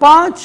5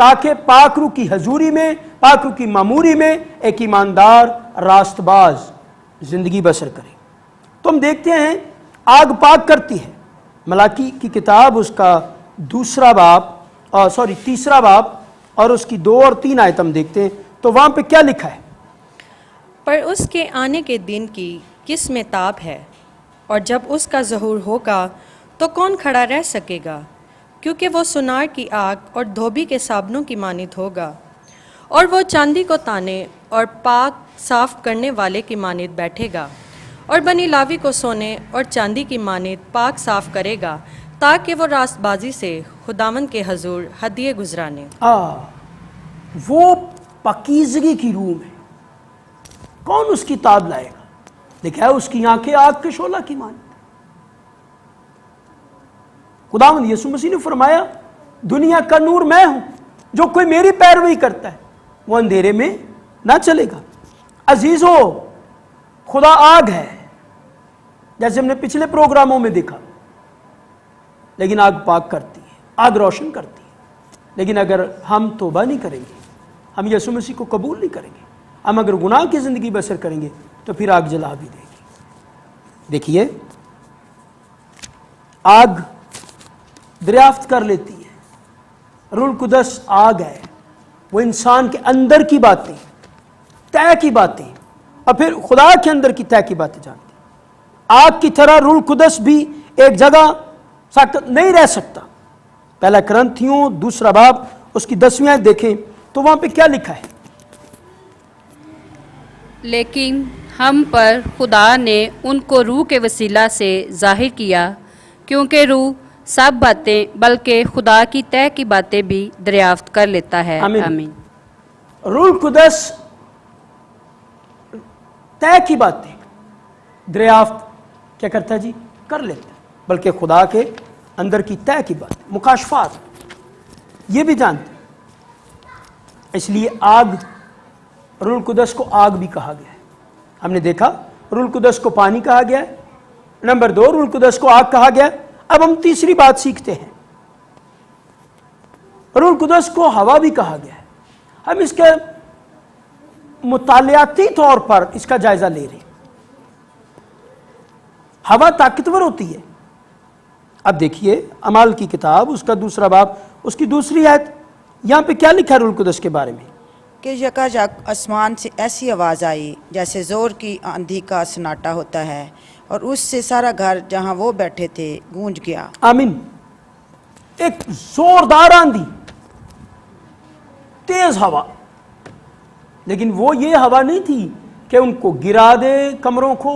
تاکہ پاک روح کی حضوری میں، پاک روح کی معموری میں ایک ایماندار راست باز زندگی بسر کرے۔ تو ہم دیکھتے ہیں آگ پاک کرتی ہے۔ ملاکی کی کتاب اس کا تیسرا باب اور اس کی 2 اور 3 آیت ہم دیکھتے ہیں، تو وہاں پہ کیا لکھا ہے؟ پر اس کے آنے کے دن کی کس میں تاب ہے، اور جب اس کا ظہور ہوگا تو کون کھڑا رہ سکے گا؟ کیونکہ وہ سونار کی آگ اور دھوبی کے صابنوں کی مانند ہوگا، اور وہ چاندی کو تانے اور پاک صاف کرنے والے کی مانند بیٹھے گا، اور بنی لاوی کو سونے اور چاندی کی مانند پاک صاف کرے گا، تاکہ وہ راست بازی سے خداوند کے حضور ہدیے گزرانے۔ وہ پاکیزگی کی روح میں کون اس کی تاب لائے گا؟ لکھا ہے اس کی آنکھیں آگ کے شعلہ کی مانند۔ خداوند یسوع مسیح نے فرمایا دنیا کا نور میں ہوں، جو کوئی میری پیروی کرتا ہے وہ اندھیرے میں نہ چلے گا۔ عزیزو، خدا آگ ہے، جیسے ہم نے پچھلے پروگراموں میں دیکھا، لیکن آگ پاک کرتی ہے، آگ روشن کرتی ہے۔ لیکن اگر ہم توبہ نہیں کریں گے، ہم یسوع مسیح کو قبول نہیں کریں گے، ہم اگر گناہ کی زندگی بسر کریں گے تو پھر آگ جلا بھی دے گی۔ دیکھیے، آگ دریافت کر لیتی ہے۔ روح القدس آگ ہے، وہ انسان کے اندر کی باتیں، طے کی باتیں، اور پھر خدا کے اندر کی طے کی باتیں جانتی ہے۔ آگ کی طرح روح القدس بھی ایک جگہ ساکت نہیں رہ سکتا۔ پہلا کرنتھیوں 2 باب اس کی 10ویں آیت دیکھیں تو وہاں پہ کیا لکھا ہے؟ لیکن ہم پر خدا نے ان کو روح کے وسیلہ سے ظاہر کیا، کیونکہ روح سب باتیں بلکہ خدا کی طے کی باتیں بھی دریافت کر لیتا ہے۔ آمین۔ روح القدس طے کی باتیں دریافت کیا کرتا ہے جی؟ کر لیتا ہے، بلکہ خدا کے اندر کی طے کی باتیں، مکاشفات، یہ بھی جانتے ہیں۔ اس لیے آگ، روح القدس کو آگ بھی کہا گیا ہے۔ ہم نے دیکھا روح القدس کو پانی کہا گیا ہے، نمبر 2 روح القدس کو آگ کہا گیا ہے۔ اب ہم تیسری بات سیکھتے ہیں، روح القدس کو ہوا بھی کہا گیا ہے۔ ہم اس کے مطالعاتی طور پر اس کا جائزہ لے رہے ہیں۔ ہوا طاقتور ہوتی ہے۔ اب دیکھیے اعمال کی کتاب اس کا 2 باب اس کی 2 آیت، یہاں پہ کیا لکھا ہے روح القدس کے بارے میں؟ کہ یکایک آسمان سے ایسی آواز آئی جیسے زور کی آندھی کا سناٹا ہوتا ہے، اور اس سے سارا گھر جہاں وہ بیٹھے تھے گونج گیا۔ آمین۔ ایک زوردار آندھی، تیز ہوا، لیکن وہ یہ ہوا نہیں تھی کہ ان کو گرا دے کمروں کو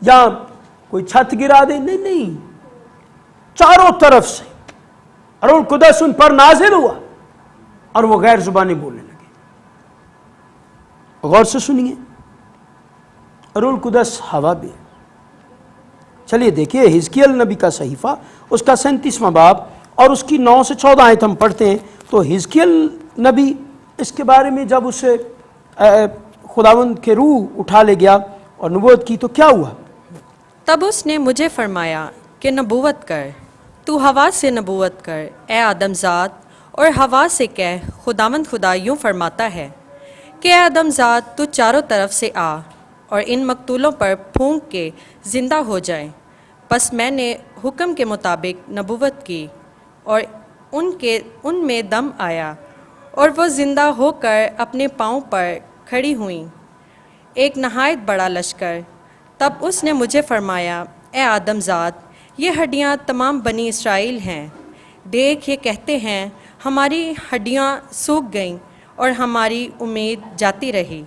یا کوئی چھت گرا دے، نہیں، چاروں طرف سے روح القدس ان پر نازل ہوا اور وہ غیر زبانیں بولنے لگے۔ غور سے سنیے، روح القدس ہوا بھی ہے۔ چلیے دیکھیے حزقیل نبی کا صحیفہ اس کا 37واں باب اور اس کی 9 سے 14 آیت ہم پڑھتے ہیں۔ تو حزقیل نبی اس کے بارے میں جب اسے خداوند کے روح اٹھا لے گیا اور نبوت کی تو کیا ہوا؟ تب اس نے مجھے فرمایا کہ نبوت کر، تو ہوا سے نبوت کر، اے آدم ذات، اور ہوا سے کہہ خداوند خدا یوں فرماتا ہے کہ اے آدم ذات، تو چاروں طرف سے آ اور ان مقتولوں پر پھونک کے زندہ ہو جائیں۔ پس میں نے حکم کے مطابق نبوت کی اور ان میں دم آیا اور وہ زندہ ہو کر اپنے پاؤں پر کھڑی ہوئیں، ایک نہایت بڑا لشکر۔ تب اس نے مجھے فرمایا، اے آدم ذات، یہ ہڈیاں تمام بنی اسرائیل ہیں۔ دیکھ، یہ کہتے ہیں ہماری ہڈیاں سوکھ گئیں اور ہماری امید جاتی رہی،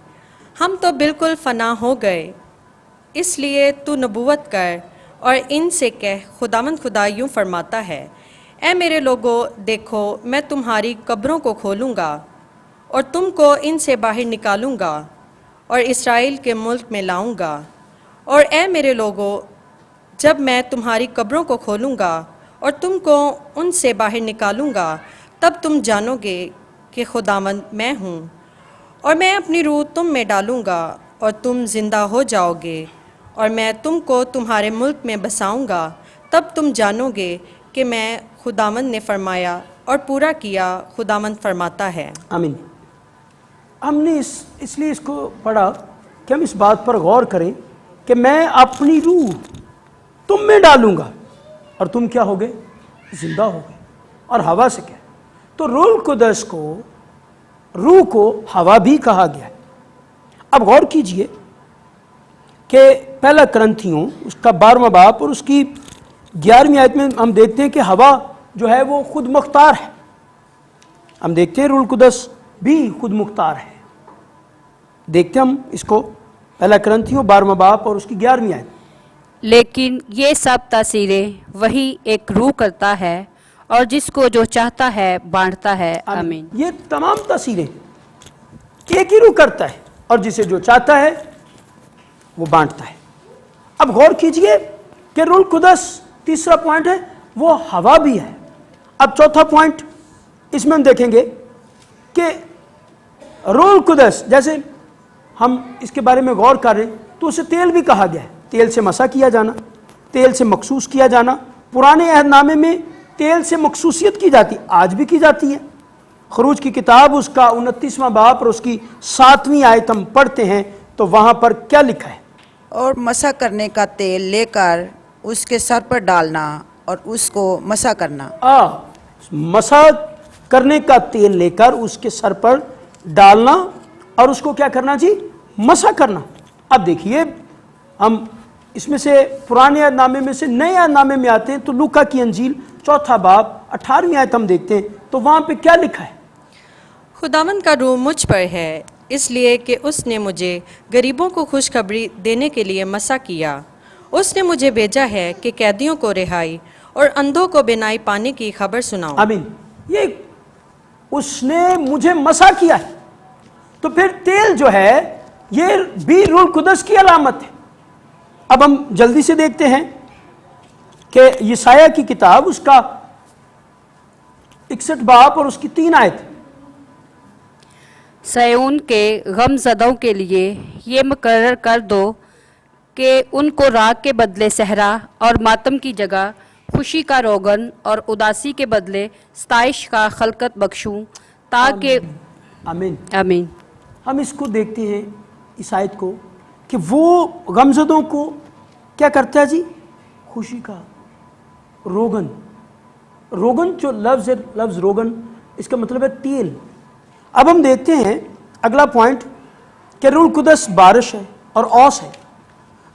ہم تو بالکل فنا ہو گئے۔ اس لیے تو نبوت کر اور ان سے کہہ خداوند خدا یوں فرماتا ہے، اے میرے لوگو، دیکھو میں تمہاری قبروں کو کھولوں گا اور تم کو ان سے باہر نکالوں گا اور اسرائیل کے ملک میں لاؤں گا۔ اور اے میرے لوگو، جب میں تمہاری قبروں کو کھولوں گا اور تم کو ان سے باہر نکالوں گا، تب تم جانو گے کہ خداوند میں ہوں، اور میں اپنی روح تم میں ڈالوں گا اور تم زندہ ہو جاؤ گے، اور میں تم کو تمہارے ملک میں بساؤں گا۔ تب تم جانو گے کہ میں خداوند نے فرمایا اور پورا کیا خداوند فرماتا ہے۔ آمین۔ ہم نے اس لیے اس کو پڑھا کہ ہم اس بات پر غور کریں کہ میں اپنی روح تم میں ڈالوں گا اور تم کیا ہوگے؟ زندہ ہوگے۔ اور ہوا سے کیا؟ تو روح القدس کو، روح کو ہوا بھی کہا گیا ہے۔ اب غور کیجئے کہ پہلا کرنتھیوں اس کا 12واں باب اور اس کی 11ویں آیت میں ہم دیکھتے ہیں کہ ہوا جو ہے وہ خود مختار ہے۔ ہم دیکھتے ہیں روح القدس بھی خود مختار ہے۔ دیکھتے ہم اس کو، پہلا کرنتھیوں 12واں باب اور اس کی 11ویں آیت۔ لیکن یہ سب تاثیریں وہی ایک روح کرتا ہے اور جس کو جو چاہتا ہے بانٹتا ہے۔ آمین۔ یہ تمام تاثیریں ایک ہی روح کرتا ہے اور جسے جو چاہتا ہے وہ بانٹتا ہے۔ اب غور کیجئے کہ روح القدس، تیسرا پوائنٹ ہے وہ ہوا بھی ہے۔ اب چوتھا پوائنٹ اس میں ہم دیکھیں گے کہ روح القدس، جیسے ہم اس کے بارے میں غور کر رہے ہیں تو اسے تیل بھی کہا گیا ہے۔ تیل سے مسح کیا جانا، تیل سے مخصوص کیا جانا۔ پرانے عہد نامے میں تیل سے مخصوصیت کی جاتی، آج بھی کی جاتی ہے۔ خروج کی کتاب اس کا 29واں باب اور اس کی 7ویں آیت ہم پڑھتے ہیں تو وہاں پر کیا لکھا ہے؟ اور مسح کرنے کا تیل لے کر اس کے سر پر ڈالنا اور اس کو مسح کرنا۔ مسح کرنے کا تیل لے کر اس کے سر پر ڈالنا اور اس کو کیا کرنا جی؟ مسح کرنا۔ اب دیکھیے ہم اس میں سے پرانے عہد نامے میں سے نئے عہد نامے میں آتے ہیں تو لوکا کی انجیل 4 باب 18ویں آیت ہم دیکھتے ہیں تو وہاں پہ کیا لکھا ہے؟ خداوند کا روح مجھ پر ہے، اس لیے کہ اس نے مجھے غریبوں کو خوشخبری دینے کے لیے مسح کیا۔ اس نے مجھے بھیجا ہے کہ قیدیوں کو رہائی اور اندھوں کو بینائی پانے کی خبر سناؤں۔ آمین۔ یہ اس نے مجھے مسح کیا ہے، تو پھر تیل جو ہے یہ بھی روح القدس کی علامت ہے۔ اب ہم جلدی سے دیکھتے ہیں کہ یسایہ کی کتاب اس کا 61 باب اور اس کی 3 آیت۔ سیون کے غم زدوں کے لیے یہ مقرر کر دو کہ ان کو راگ کے بدلے صحرا اور ماتم کی جگہ خوشی کا روغن اور اداسی کے بدلے ستائش کا خلقت بخشوں، تاکہ آمین۔ آمین۔ ہم اس کو دیکھتے ہیں اس آیت کو کہ وہ غمزدوں کو کیا کرتا ہے جی؟ خوشی کا روغن۔ روغن جو لفظ روغن اس کا مطلب ہے تیل۔ اب ہم دیکھتے ہیں اگلا پوائنٹ کہ روح القدس بارش ہے اور اوس ہے۔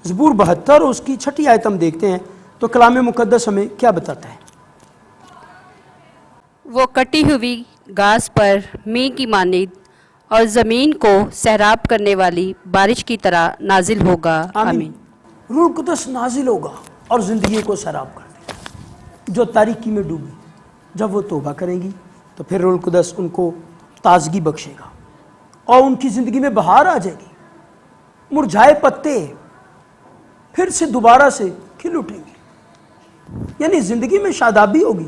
زبور 72 اور اس کی 6 آیت ہم دیکھتے ہیں تو کلام مقدس ہمیں کیا بتاتا ہے؟ وہ کٹی ہوئی گھاس پر مینہ کی مانند اور زمین کو سیراب کرنے والی بارش کی طرح نازل ہوگا۔ آمین۔ روح القدس نازل ہوگا اور زندگی کو سیراب کر دے گا۔ جو تاریکی میں ڈوبی، جب وہ توبہ کریں گی تو پھر روح القدس ان کو تازگی بخشے گا اور ان کی زندگی میں بہار آ جائے گی۔ مرجھائے پتے پھر سے دوبارہ سے کھل اٹھیں گے، یعنی زندگی میں شادابی ہوگی،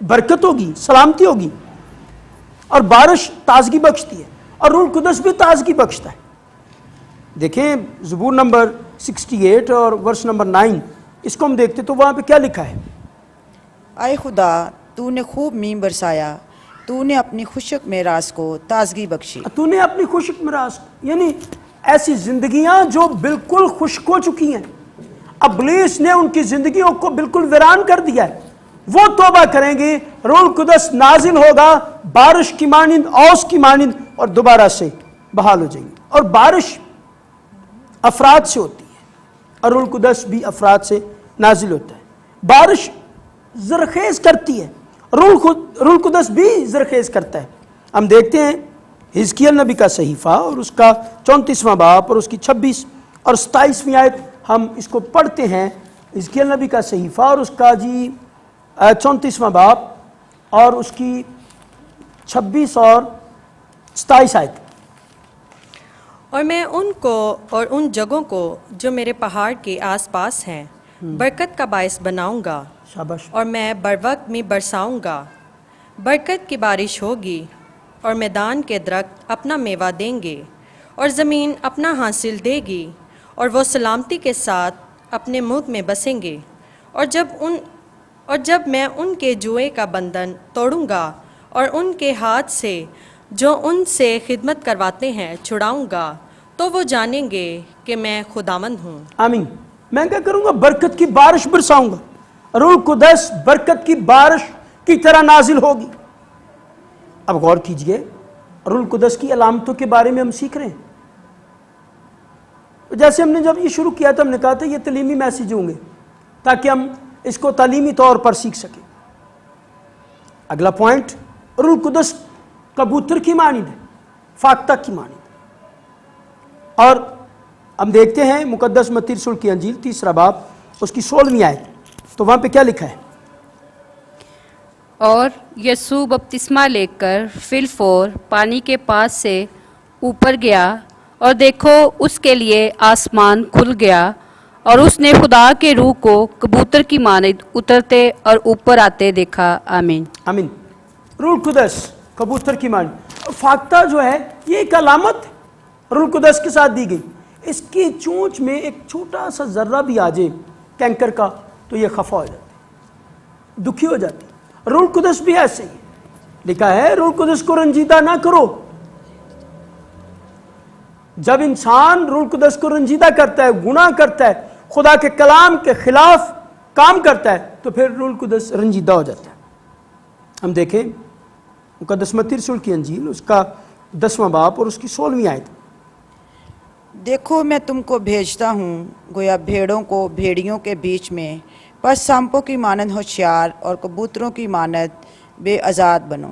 برکت ہوگی، سلامتی ہوگی۔ اور بارش تازگی بخشتی ہے اور روح القدس بھی تازگی بخشتا ہے۔ دیکھیں زبور نمبر 68 اور ورس نمبر 9، اس کو ہم دیکھتے تو وہاں پہ کیا لکھا ہے؟ اے خدا، تو نے خوب میم برسایا، تو نے اپنی خشک میراث کو تازگی بخشی۔ تو نے اپنی خشک میراث، یعنی ایسی زندگیاں جو بالکل خشک ہو چکی ہیں، ابلیس نے ان کی زندگیوں کو بالکل ویران کر دیا ہے، وہ توبہ کریں گے، روح القدس نازل ہوگا بارش کی مانند، اوس کی مانند، اور دوبارہ سے بحال ہو جائیں گے۔ اور بارش افراد سے ہوتی ہے اور روح القدس بھی افراد سے نازل ہوتا ہے۔ بارش زرخیز کرتی ہے، روح القدس بھی زرخیز کرتا ہے۔ ہم دیکھتے ہیں حزقیل نبی کا صحیفہ اور اس کا 34واں باب اور اس کی 26 اور 27ویں آیت ہم اس کو پڑھتے ہیں۔ حزقیل نبی کا صحیفہ اور اس کا 34واں باب اور اس کی 26 اور 27 آیت۔ اور میں ان کو اور ان جگہوں کو جو میرے پہاڑ کے آس پاس ہیں برکت کا باعث بناؤں گا، شاباش۔ اور میں بروقت میں برساؤں گا۔ برکت کی بارش ہوگی اور میدان کے درخت اپنا میوہ دیں گے اور زمین اپنا حاصل دے گی، اور وہ سلامتی کے ساتھ اپنے ملک میں بسیں گے۔ اور جب ان اور جب میں ان کے جوئے کا بندھن توڑوں گا اور ان کے ہاتھ سے جو ان سے خدمت کرواتے ہیں چھڑاؤں گا تو وہ جانیں گے کہ میں خداوند ہوں۔ آمین۔ میں کیا کروں گا؟ برکت کی بارش برساؤں گا، روح القدس برکت کی بارش کی طرح نازل ہوگی۔ اب غور کیجئے، روح القدس کی علامتوں کے بارے میں ہم سیکھ رہے ہیں۔ جیسے ہم نے جب یہ شروع کیا تھا، ہم نے کہا تھا یہ تعلیمی میسیج ہوں گے تاکہ ہم اس کو تعلیمی طور پر سیکھ سکیں۔ اگلا پوائنٹ، روح القدس کبوتر کی مانند ہے، فاختہ کی مانند۔ اور ہم دیکھتے ہیں مقدس متی رسول کی انجیل 3 باب اس کی 16ویں آیت، تو وہاں پہ کیا لکھا ہے؟ اور یسوع بپتسمہ لے کر فی الفور پانی کے پاس سے اوپر گیا، اور دیکھو اس کے لیے آسمان کھل گیا، اور اس نے خدا کے روح کو کبوتر کی مانند اترتے اور اوپر آتے دیکھا۔ آمین۔ آمین۔ روح القدس کبوتر کی مانند۔ فاختہ جو ہے یہ ایک علامت روح القدس کے ساتھ دی گئی۔ اس کی چونچ میں ایک چھوٹا سا ذرہ بھی آ جائے کینکر کا تو یہ خفا ہو جاتی، دکھی ہو جاتی۔ روح القدس بھی ایسے ہی لکھا ہے، روح القدس کو رنجیدہ نہ کرو۔ جب انسان روح القدس کو رنجیدہ کرتا ہے، گناہ کرتا ہے، خدا کے کلام کے خلاف کام کرتا ہے، تو پھر روح القدس رنجیدہ ہو جاتا ہے۔ ہم دیکھیں مقدس متی رسول کی انجیل اس کا 10واں باب اور اس کی 16ویں آیت۔ دیکھو میں تم کو بھیجتا ہوں گویا بھیڑوں کو بھیڑیوں کے بیچ میں، پس سانپوں کی مانند ہوشیار اور کبوتروں کی مانند بے آزاد بنو۔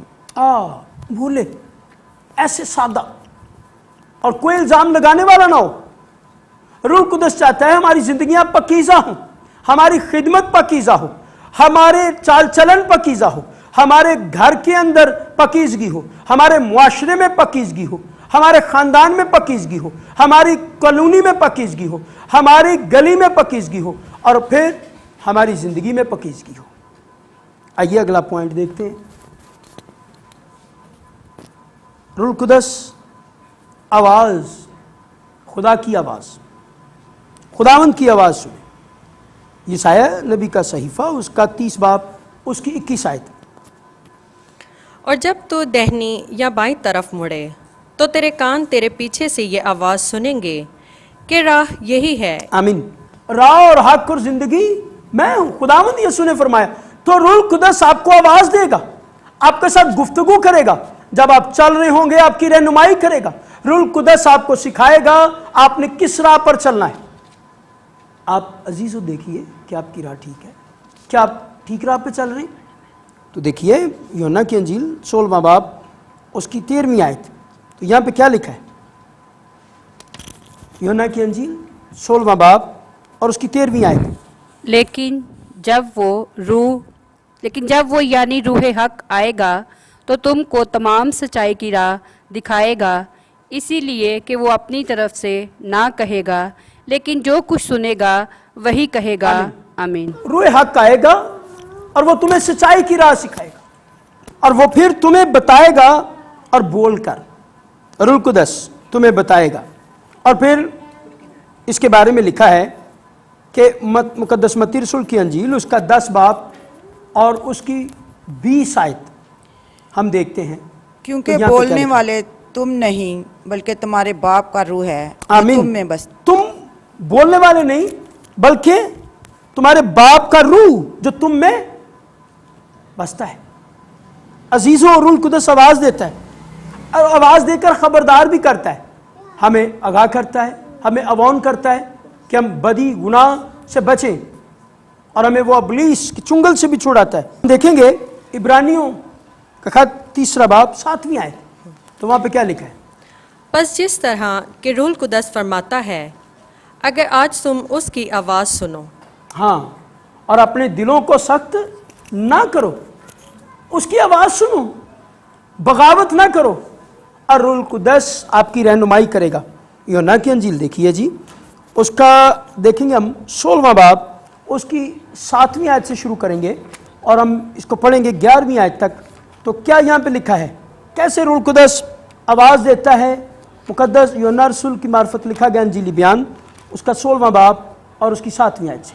بھولے ایسے سادہ اور کوئی الزام لگانے والا نہ ہو۔ روح القدس چاہتا ہے ہماری زندگیاں پاکیزہ ہوں، ہماری خدمت پاکیزہ ہو، ہمارے چال چلن پاکیزہ ہو، ہمارے گھر کے اندر پاکیزگی ہو، ہمارے معاشرے میں پاکیزگی ہو، ہمارے خاندان میں پاکیزگی ہو، ہماری کالونی میں پاکیزگی ہو، ہماری گلی میں پاکیزگی ہو، اور پھر ہماری زندگی میں پاکیزگی ہو۔ آئیے اگلا پوائنٹ دیکھتے ہیں۔ روح القدس آواز، خدا کی آواز، خداوند کی آواز سنیں۔ یسایہ نبی کا صحیفہ اس کا 30 باب اس کی 21 آیت۔ اور جب تو دہنی یا بائیں طرف مڑے تو تیرے کان تیرے پیچھے سے یہ آواز سنیں گے کہ راہ یہی ہے۔ آمین۔ راہ اور حق اور زندگی میں ہوں، خداوند یسوع نے فرمایا۔ تو روح القدس آپ کو آواز دے گا، آپ کے ساتھ گفتگو کرے گا، جب آپ چل رہے ہوں گے آپ کی رہنمائی کرے گا۔ روح القدس آپ کو سکھائے گا آپ نے کس راہ پر چلنا ہے۔ آپ عزیزو دیکھیے کہ آپ کی راہ ٹھیک ہے، کیا آپ ٹھیک راہ پہ چل رہے ہیں؟ تو دیکھیے یوحنا کی انجیل 16واں باب اس کی 13ویں آیت، تو یہاں پہ کیا لکھا ہے؟ یوحنا کی انجیل 16واں باب اور اس کی 13ویں آیت۔ لیکن جب وہ یعنی روح حق آئے گا تو تم کو تمام سچائی کی راہ دکھائے گا، اسی لیے کہ وہ اپنی طرف سے نہ کہے گا لیکن جو کچھ سنے گا وہی کہے گا۔ آمین۔ روح حق آئے گا اور وہ تمہیں سچائی کی راہ سکھائے گا، اور وہ پھر تمہیں بتائے گا، اور بول کر روح القدس تمہیں بتائے گا۔ اور پھر اس کے بارے میں لکھا ہے کہ مقدس متی رسول کی انجیل اس کا 10 باب اور اس کی 20 آیت ہم دیکھتے ہیں۔ کیونکہ تو یہاں پہ کیا بولنے لکھا ہے؟ والے تم نہیں بلکہ تمہارے باپ کا روح ہے جو آمین۔ تم میں بس۔ تم بولنے والے نہیں بلکہ تمہارے باپ کا روح جو تم میں بستا ہے۔ عزیزوں، روح القدس آواز دیتا ہے، اور آواز دے کر خبردار بھی کرتا ہے، ہمیں آگاہ کرتا ہے، ہمیں اواؤن کرتا ہے کہ ہم بدی گناہ سے بچیں، اور ہمیں وہ ابلیس کی چنگل سے بھی چھڑاتا ہے۔ دیکھیں گے عبرانیوں کا خط 3 باب 7ویں آیت، تو وہاں پہ کیا لکھا ہے؟ بس جس طرح کہ روح القدس فرماتا ہے، اگر آج تم اس کی آواز سنو۔ ہاں، اور اپنے دلوں کو سخت نہ کرو، اس کی آواز سنو، بغاوت نہ کرو، اور روح القدس آپ کی رہنمائی کرے گا۔ یوحنا کی انجیل دیکھیے جی، اس کا دیکھیں گے ہم 16واں باب اس کی 7ویں آیت سے شروع کریں گے، اور ہم اس کو پڑھیں گے 11ویں آیت تک۔ تو کیا یہاں پہ لکھا ہے؟ کیسے روح القدس آواز دیتا ہے؟ مقدس یوحنا رسول کی معرفت لکھا گیا انجیلی بیان اس کا 16واں باب اور اس کی 7ویں آیت سے۔